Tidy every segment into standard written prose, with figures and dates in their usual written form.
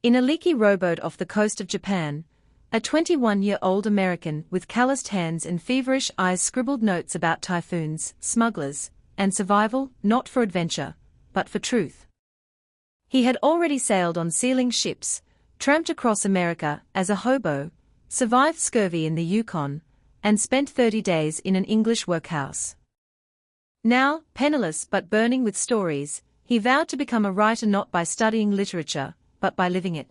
In a leaky rowboat off the coast of Japan, a 21-year-old American with calloused hands and feverish eyes scribbled notes about typhoons, smugglers, and survival, not for adventure, but for truth. He had already sailed on sealing ships, tramped across America as a hobo, survived scurvy in the Yukon, and spent 30 days in an English workhouse. Now, penniless but burning with stories, he vowed to become a writer not by studying literature, but by living it.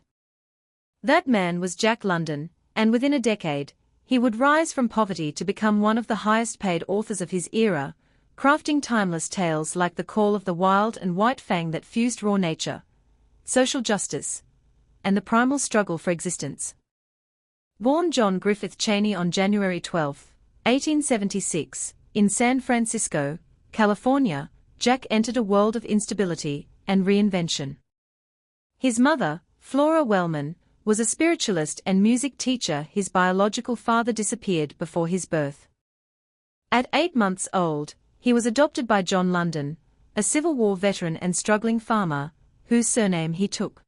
That man was Jack London, and within a decade, he would rise from poverty to become one of the highest-paid authors of his era, crafting timeless tales like The Call of the Wild and White Fang that fused raw nature, social justice, and the primal struggle for existence. Born John Griffith Cheney on January 12, 1876, in San Francisco, California, Jack entered a world of instability and reinvention. His mother, Flora Wellman, was a spiritualist and music teacher. His biological father disappeared before his birth. At 8 months old, he was adopted by John London, a Civil War veteran and struggling farmer, whose surname he took.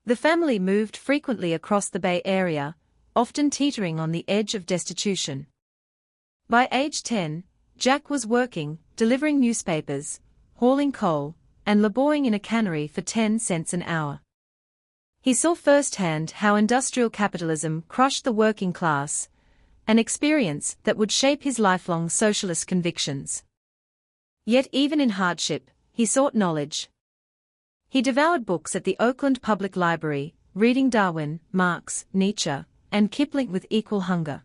The family moved frequently across the Bay Area, often teetering on the edge of destitution. By age 10, Jack was working, delivering newspapers, hauling coal, and laboring in a cannery for 10 cents an hour. He saw firsthand how industrial capitalism crushed the working class, an experience that would shape his lifelong socialist convictions. Yet even in hardship, he sought knowledge. He devoured books at the Oakland Public Library, reading Darwin, Marx, Nietzsche, and Kipling with equal hunger.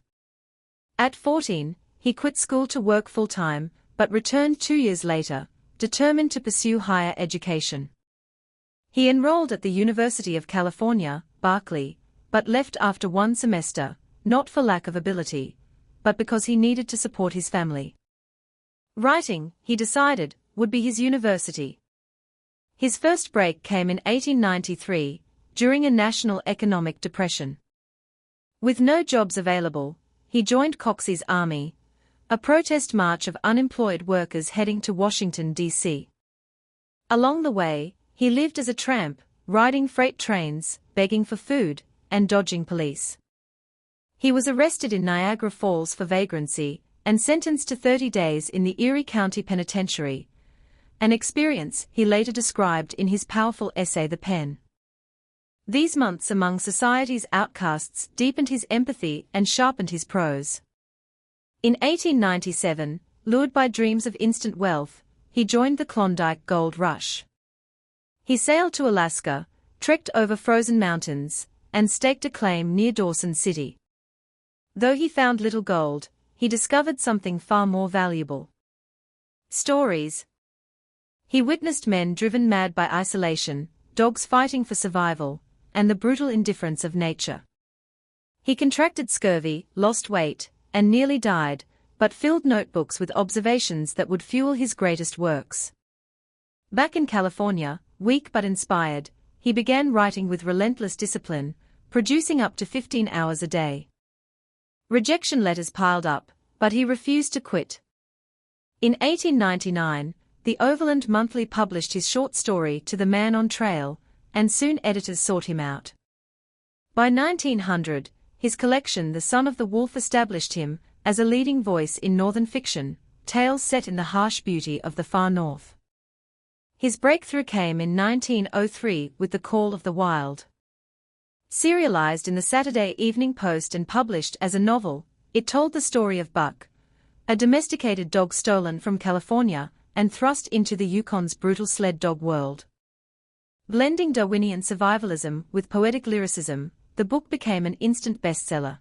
At 14, he quit school to work full-time, but returned 2 years later, determined to pursue higher education. He enrolled at the University of California, Berkeley, but left after 1 semester, not for lack of ability, but because he needed to support his family. Writing, he decided, would be his university. His first break came in 1893, during a national economic depression. With no jobs available, he joined Coxey's Army, a protest march of unemployed workers heading to Washington, D.C. Along the way, he lived as a tramp, riding freight trains, begging for food, and dodging police. He was arrested in Niagara Falls for vagrancy, and sentenced to 30 days in the Erie County Penitentiary, an experience he later described in his powerful essay The Pen. These months among society's outcasts deepened his empathy and sharpened his prose. In 1897, lured by dreams of instant wealth, he joined the Klondike Gold Rush. He sailed to Alaska, trekked over frozen mountains, and staked a claim near Dawson City. Though he found little gold, he discovered something far more valuable. Stories. He witnessed men driven mad by isolation, dogs fighting for survival, and the brutal indifference of nature. He contracted scurvy, lost weight, and nearly died, but filled notebooks with observations that would fuel his greatest works. Back in California, weak but inspired, he began writing with relentless discipline, producing up to 15 hours a day. Rejection letters piled up, but he refused to quit. In 1899, the Overland Monthly published his short story To the Man on Trail, and soon editors sought him out. By 1900, his collection The Son of the Wolf established him as a leading voice in northern fiction, tales set in the harsh beauty of the far north. His breakthrough came in 1903 with The Call of the Wild. Serialized in the Saturday Evening Post and published as a novel, it told the story of Buck, a domesticated dog stolen from California and thrust into the Yukon's brutal sled dog world. Blending Darwinian survivalism with poetic lyricism, the book became an instant bestseller.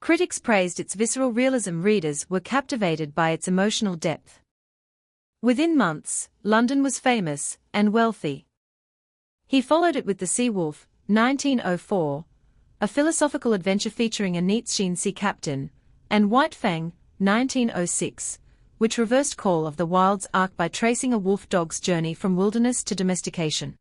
Critics praised its visceral realism. Readers were captivated by its emotional depth. Within months, London was famous and wealthy. He followed it with The Sea Wolf, 1904, a philosophical adventure featuring a Nietzschean sea captain, and White Fang, 1906, which reversed Call of the Wild's arc by tracing a wolf dog's journey from wilderness to domestication.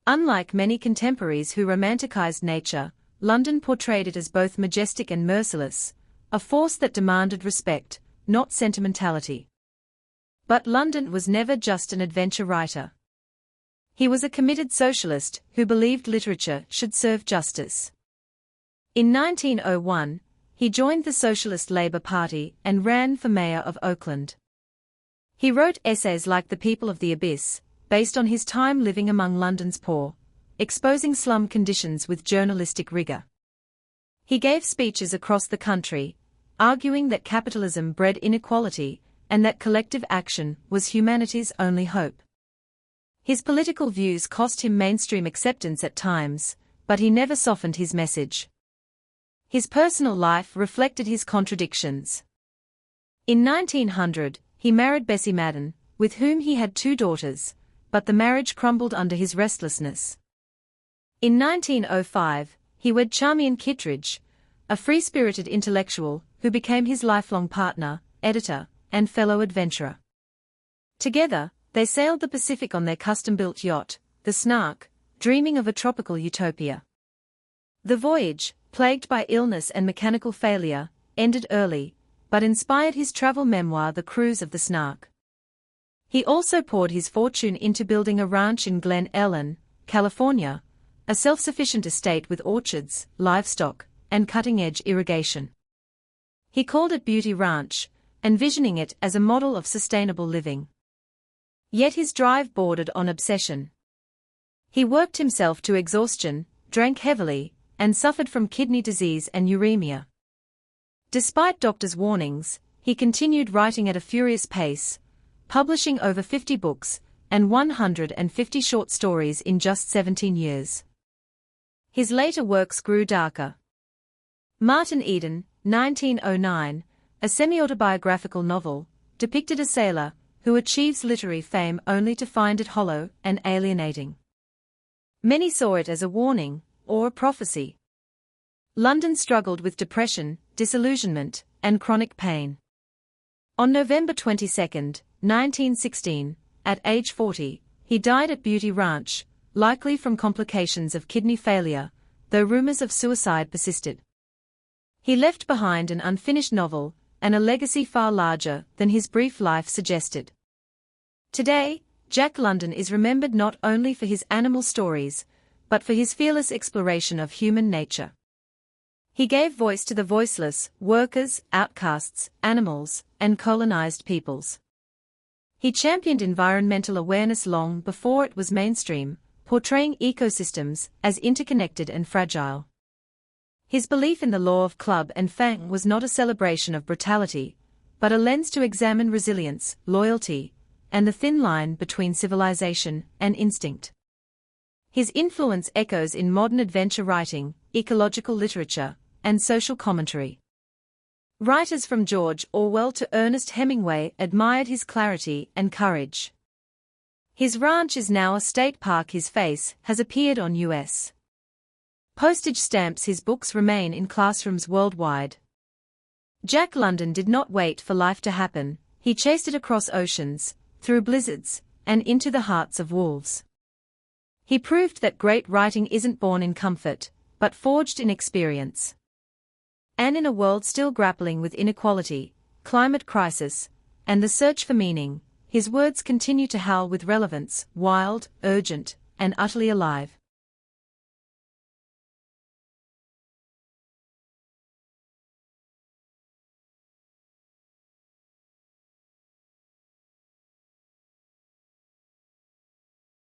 Unlike many contemporaries who romanticized nature, London portrayed it as both majestic and merciless, a force that demanded respect, not sentimentality. But London was never just an adventure writer. He was a committed socialist who believed literature should serve justice. In 1901, he joined the Socialist Labour Party and ran for mayor of Oakland. He wrote essays like The People of the Abyss, based on his time living among London's poor, exposing slum conditions with journalistic rigor. He gave speeches across the country, arguing that capitalism bred inequality and that collective action was humanity's only hope. His political views cost him mainstream acceptance at times, but he never softened his message. His personal life reflected his contradictions. In 1900, he married Bessie Madden, with whom he had 2 daughters, but the marriage crumbled under his restlessness. In 1905, he wed Charmian Kittredge, a free-spirited intellectual who became his lifelong partner, editor, and fellow adventurer. Together, they sailed the Pacific on their custom-built yacht, the Snark, dreaming of a tropical utopia. The voyage, plagued by illness and mechanical failure, ended early, but inspired his travel memoir The Cruise of the Snark. He also poured his fortune into building a ranch in Glen Ellen, California, a self-sufficient estate with orchards, livestock, and cutting-edge irrigation. He called it Beauty Ranch, envisioning it as a model of sustainable living. Yet his drive bordered on obsession. He worked himself to exhaustion, drank heavily, and suffered from kidney disease and uremia. Despite doctors' warnings, he continued writing at a furious pace, publishing over 50 books and 150 short stories in just 17 years. His later works grew darker. Martin Eden, 1909, a semi-autobiographical novel, depicted a sailor who achieves literary fame only to find it hollow and alienating. Many saw it as a warning, or a prophecy. London struggled with depression, disillusionment, and chronic pain. On November 22, 1916, at age 40, he died at Beauty Ranch, likely from complications of kidney failure, though rumors of suicide persisted. He left behind an unfinished novel, and a legacy far larger than his brief life suggested. Today, Jack London is remembered not only for his animal stories, but for his fearless exploration of human nature. He gave voice to the voiceless, workers, outcasts, animals, and colonized peoples. He championed environmental awareness long before it was mainstream, portraying ecosystems as interconnected and fragile. His belief in the law of club and fang was not a celebration of brutality, but a lens to examine resilience, loyalty, and the thin line between civilization and instinct. His influence echoes in modern adventure writing, ecological literature, and social commentary. Writers from George Orwell to Ernest Hemingway admired his clarity and courage. His ranch is now a state park. His face has appeared on U.S. postage stamps. His books remain in classrooms worldwide. Jack London did not wait for life to happen, he chased it across oceans, through blizzards, and into the hearts of wolves. He proved that great writing isn't born in comfort, but forged in experience. And in a world still grappling with inequality, climate crisis, and the search for meaning, his words continue to howl with relevance, wild, urgent, and utterly alive.